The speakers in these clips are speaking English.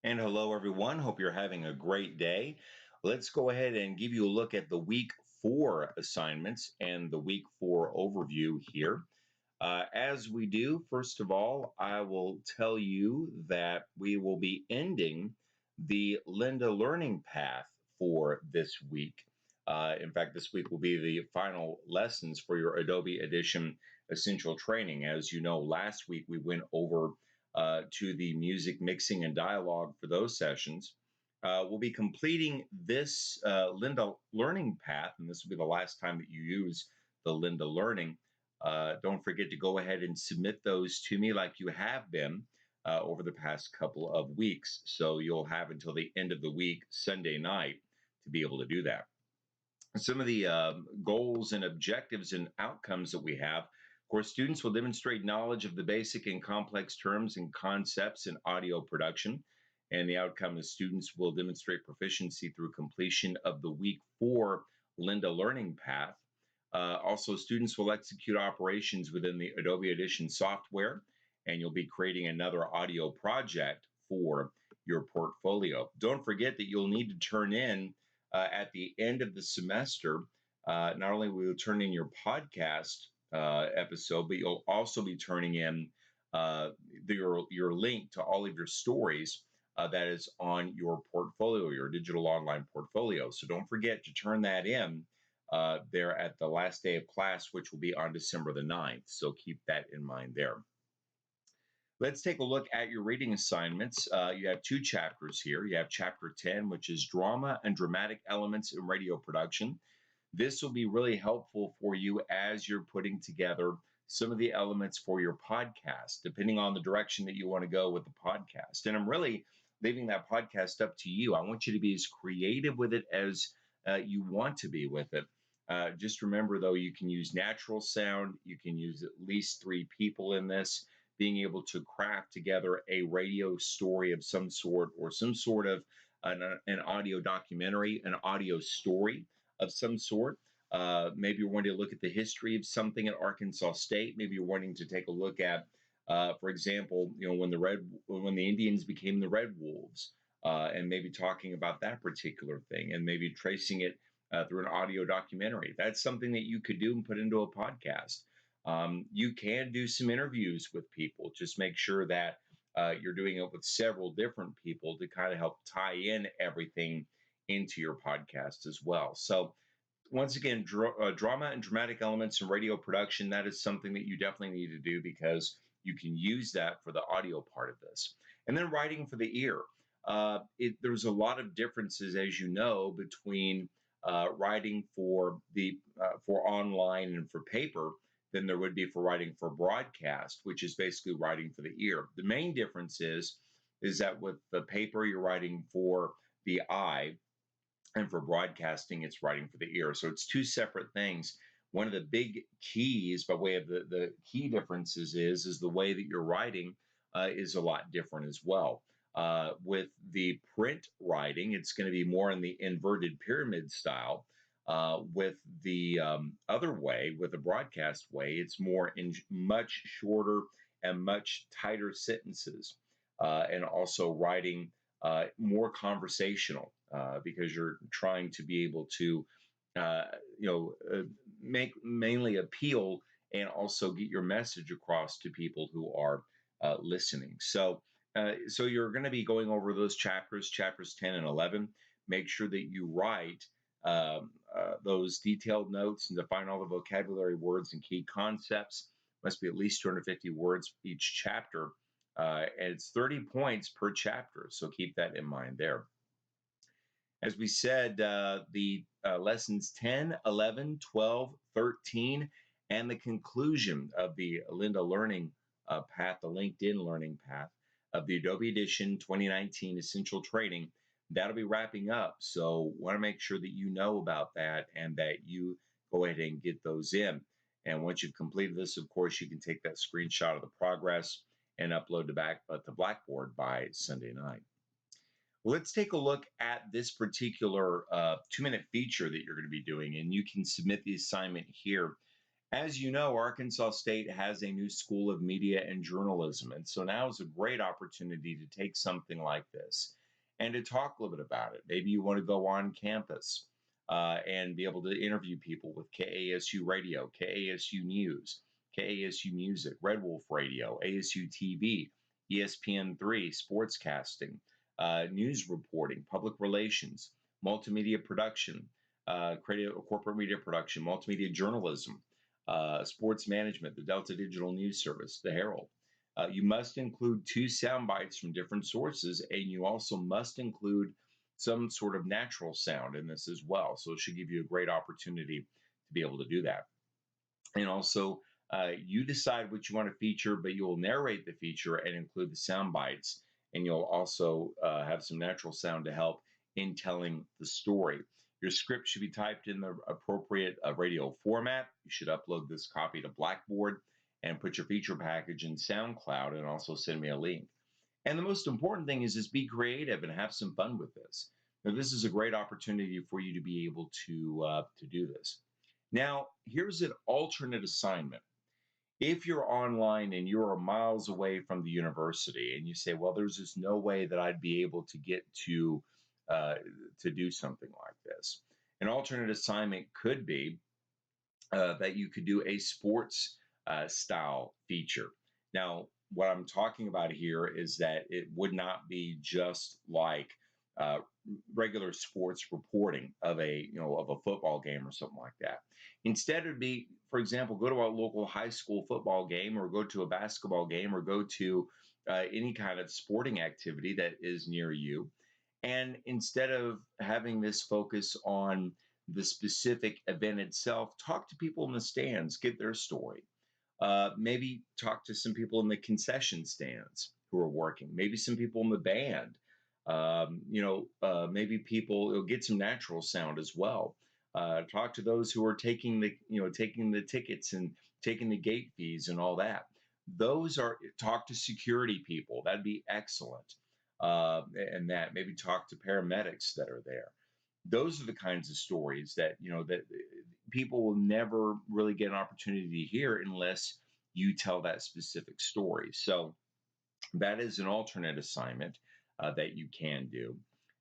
And hello, everyone. Hope you're having a great day. Let's go ahead and give you a look at the week four assignments and the week four overview here. As we do, first of all, I will tell you that we will be ending the Linda Learning Path for this week. In fact, this week will be the final lessons for your Adobe Edition Essential Training. As you know, last week we went over to the music mixing and dialogue for those sessions. We'll be completing this Linda Learning Path, and this will be the last time that you use the Linda Learning. Don't forget to go ahead and submit those to me like you have been over the past couple of weeks. So you'll have until the end of the week, Sunday night, to be able to do that. Some of the goals and objectives and outcomes that we have. Of course, students will demonstrate knowledge of the basic and complex terms and concepts in audio production. And the outcome is students will demonstrate proficiency through completion of the week four Linda Learning Path. Also, students will execute operations within the Adobe Edition software, and you'll be creating another audio project for your portfolio. Don't forget that you'll need to turn in at the end of the semester. Not only will you turn in your podcast episode, but you'll also be turning in your link to all of your stories that is on your portfolio, your digital online portfolio. So don't forget to turn that in there at the last day of class, which will be on December the 9th. So keep that in mind there. Let's take a look at your reading assignments. You have two chapters here. You have chapter 10, which is drama and dramatic elements in radio production. This will be really helpful for you as you're putting together some of the elements for your podcast, depending on the direction that you want to go with the podcast. And I'm really leaving that podcast up to you. I want you to be as creative with it as you want to be with it. Just remember, though, you can use natural sound. You can use at least three people in this, being able to craft together a radio story of some sort or some sort of an audio documentary, an audio story of some sort. Maybe you're wanting to look at the history of something at Arkansas State. Maybe you're wanting to take a look at, for example, when the Indians became the Red Wolves, and maybe talking about that particular thing, and maybe tracing it through an audio documentary. That's something that you could do and put into a podcast. You can do some interviews with people. Just make sure that you're doing it with several different people to kind of help tie in everything into your podcast as well. So, once again, drama and dramatic elements in radio production, that is something that you definitely need to do because you can use that for the audio part of this. And then writing for the ear. There's a lot of differences, as you know, between writing for online and for paper than there would be for writing for broadcast, which is basically writing for the ear. The main difference is that with the paper, you're writing for the eye, and for broadcasting, it's writing for the ear. So it's two separate things. One of the big keys, by way of the key differences, is the way that you're writing is a lot different as well. With the print writing, it's going to be more in the inverted pyramid style. With the other way, with the broadcast way, it's more in much shorter and much tighter sentences, and also writing more conversational because you're trying to be able to, make mainly appeal and also get your message across to people who are listening. So you're going to be going over those chapters 10 and 11. Make sure that you write those detailed notes and define all the vocabulary words and key concepts. Must be at least 250 words each chapter. And it's 30 points per chapter. So keep that in mind there. As we said, the lessons 10, 11, 12, 13, and the conclusion of the Linda Learning Path, the LinkedIn Learning Path of the Adobe Edition 2019 Essential Training, that'll be wrapping up. So want to make sure that you know about that and that you go ahead and get those in. And once you've completed this, of course, you can take that screenshot of the progress and upload to Blackboard by Sunday night. Let's take a look at this particular 2-minute feature that you're going to be doing, and you can submit the assignment here As you know, Arkansas State has a new school of media and journalism. And so now is a great opportunity to take something like this and to talk a little bit about it. Maybe you want to go on campus and be able to interview people with KASU Radio, KASU News, KASU Music, Red Wolf Radio, ASU TV, ESPN3, sportscasting, news reporting, public relations, multimedia production, creative corporate media production, multimedia journalism, sports management, the Delta Digital News Service, the Herald. You must include two sound bites from different sources, and you also must include some sort of natural sound in this as well. So it should give you a great opportunity to be able to do that. And also, you decide what you want to feature, but you will narrate the feature and include the sound bites, and you'll also have some natural sound to help in telling the story. Your script should be typed in the appropriate radio format. You should upload this copy to Blackboard and put your feature package in SoundCloud, and also send me a link. And the most important thing is just be creative and have some fun with this. Now, this is a great opportunity for you to be able to do this. Now, here's an alternate assignment. If you're online and you're miles away from the university, and you say, "Well, there's just no way that I'd be able to get uh, to do something like this," an alternate assignment could be that you could do a sports style feature. Now, what I'm talking about here is that it would not be just like uh, regular sports reporting of a football game or something like that. Instead, it'd be, for example, go to a local high school football game, or go to a basketball game, or go to any kind of sporting activity that is near you. And instead of having this focus on the specific event itself, talk to people in the stands, get their story. Maybe talk to some people in the concession stands who are working. Maybe some people in the band. Maybe people. It'll get some natural sound as well. Talk to those who are taking the tickets and taking the gate fees and all that. Those are talk to security people. That'd be excellent. And that maybe talk to paramedics that are there. Those are the kinds of stories that people will never really get an opportunity to hear unless you tell that specific story. So that is an alternate assignment that you can do.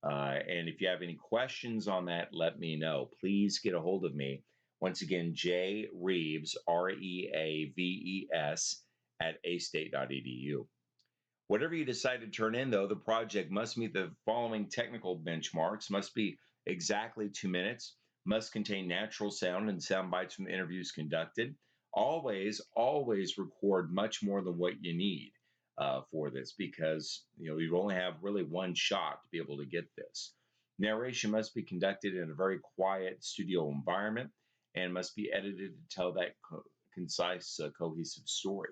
And if you have any questions on that, let me know. Please get a hold of me. Once again, J Reaves, Reaves, at astate.edu. Whatever you decide to turn in, though, the project must meet the following technical benchmarks: must be exactly 2 minutes, must contain natural sound and sound bites from the interviews conducted. Always record much more than what you need for this, because you only have really one shot to be able to get this. Narration must be conducted in a very quiet studio environment, and must be edited to tell that concise, cohesive story.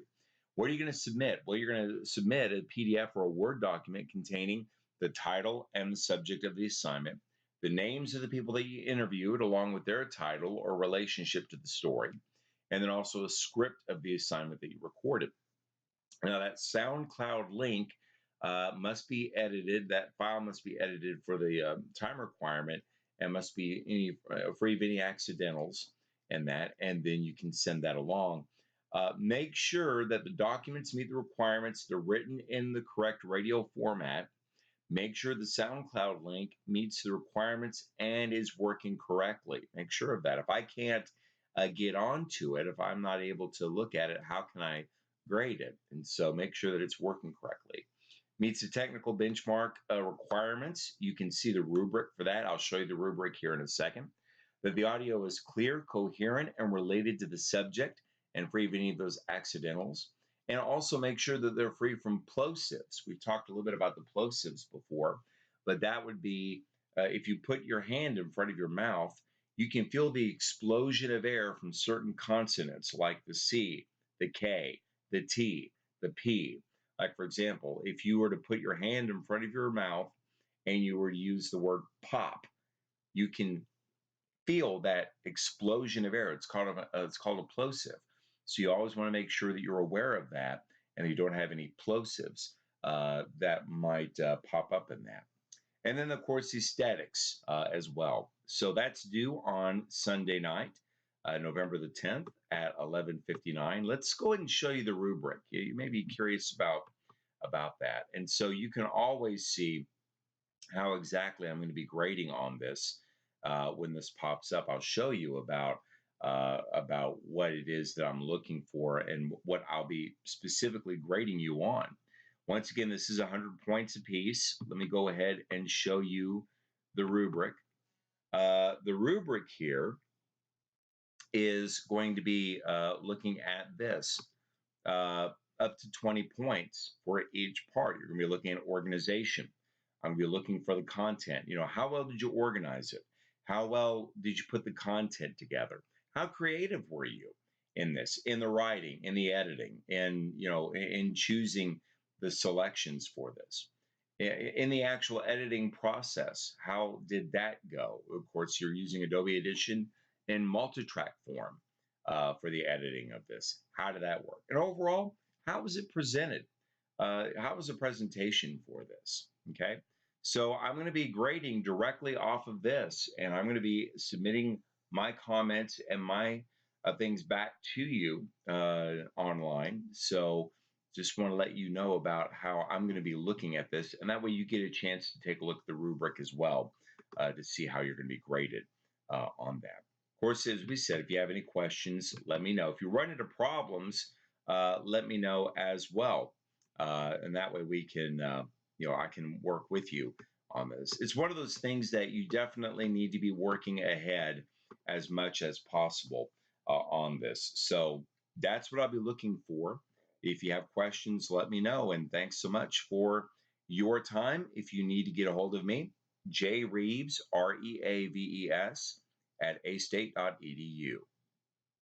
What are you going to submit? Well, you're going to submit a PDF or a Word document containing the title and the subject of the assignment, the names of the people that you interviewed, along with their title or relationship to the story, and then also a script of the assignment that you recorded. Now, that SoundCloud link must be edited. That file must be edited for the time requirement, and must be free of any accidentals and that. And then you can send that along. Make sure that the documents meet the requirements. They're written in the correct radio format. Make sure the SoundCloud link meets the requirements and is working correctly. Make sure of that. If I can't get onto it, if I'm not able to look at it, how can I grade it? And so make sure that it's working correctly. Meets the technical benchmark requirements. You can see the rubric for that. I'll show you the rubric here in a second. That the audio is clear, coherent, and related to the subject, and free of any of those accidentals. And also make sure that they're free from plosives. We've talked a little bit about the plosives before, but that would be if you put your hand in front of your mouth, you can feel the explosion of air from certain consonants like the C, the K, the T, the P. Like, for example, if you were to put your hand in front of your mouth and you were to use the word pop, you can feel that explosion of air. It's called a plosive. So you always want to make sure that you're aware of that, and you don't have any plosives that might pop up in that. And then, of course, the aesthetics as well. So that's due on Sunday night. November the 10th at 11:59. Let's go ahead and show you the rubric. You may be curious about that. And so you can always see how exactly I'm going to be grading on this when this pops up. I'll show you about what it is that I'm looking for and what I'll be specifically grading you on. Once again, this is 100 points apiece. Let me go ahead and show you the rubric. The rubric here is going to be looking at this uh, up to 20 points for each part. You're going to be looking at organization. I'm going to be looking for the content. You know, how well did you organize it? How well did you put the content together? How creative were you in this, in the writing, in the editing, and in choosing the selections for this? In the actual editing process, how did that go? Of course, you're using Adobe Edition in multi-track form for the editing of this. How did that work? And overall, how was it presented? How was the presentation for this? Okay. So I'm going to be grading directly off of this, and I'm going to be submitting my comments and my things back to you online. So just want to let you know about how I'm going to be looking at this, and that way you get a chance to take a look at the rubric as well to see how you're going to be graded on that. Of course, as we said, if you have any questions, let me know. If you run into problems, let me know as well. And that way we can, I can work with you on this. It's one of those things that you definitely need to be working ahead as much as possible on this. So that's what I'll be looking for. If you have questions, let me know. And thanks so much for your time. If you need to get a hold of me, Jay Reaves, Reaves, at astate.edu.